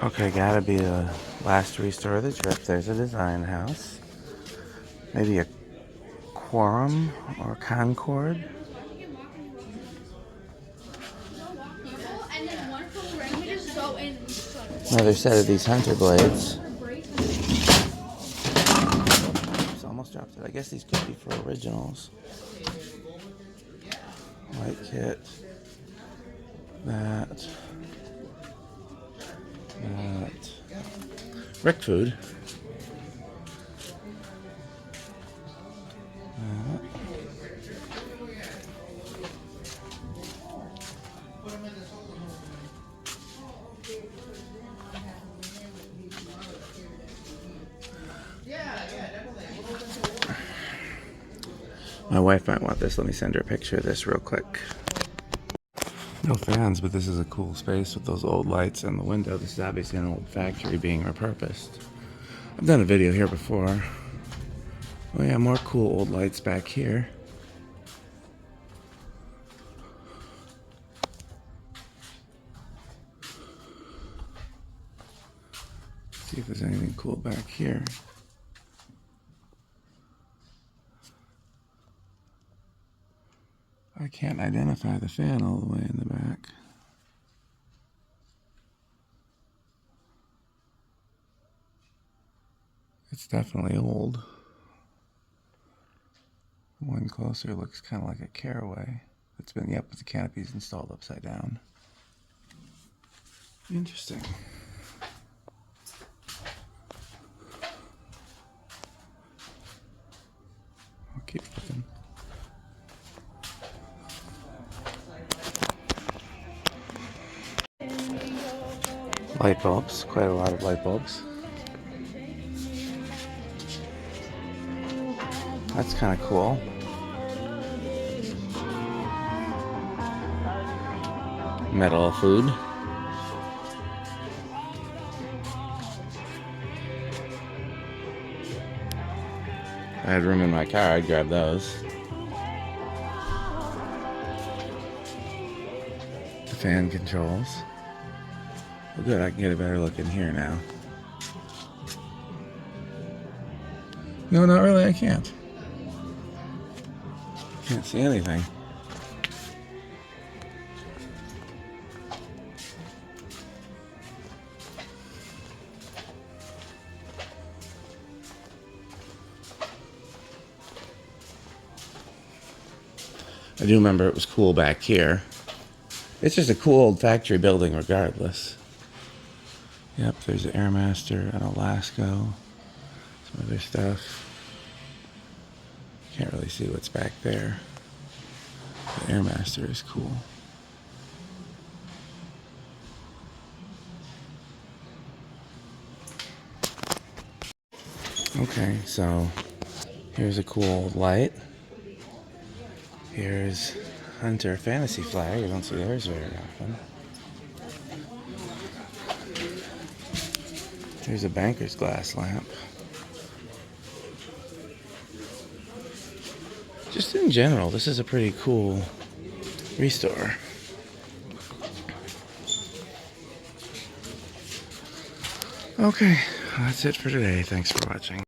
Okay, gotta be the last restore of the trip. There's a design house. Maybe a quorum or concord. Another set of these hunter blades. Oops, almost dropped it. I guess these could be for originals. Light kit. That. Brick food. My wife might want this. Let me send her a picture of this real quick. No fans, but this is a cool space with those old lights in the window. This is obviously an old factory being repurposed. I've done a video here before. Oh yeah, more cool old lights back here. See if there's anything cool back here. I can't identify the fan all the way in the back. It's definitely old. One closer looks kind of like a caraway. It's been, yep, with the canopies installed upside down. Interesting. I'll keep looking. Light bulbs, quite a lot of light bulbs. That's kind of cool. Metal food. If I had room in my car, I'd grab those. The fan controls. Well, good, I can get a better look in here now. No, not really, I can't. Can't see anything. I do remember it was cool back here. It's just a cool old factory building regardless. Yep, there's an Airmaster, an Alaska, some other stuff. Can't really see what's back there. The Airmaster is cool. Okay, so here's a cool old light. Here's Hunter Fantasy Flag. You don't see theirs very often. Here's a banker's glass lamp. Just in general, this is a pretty cool restore. Okay, that's it for today. Thanks for watching.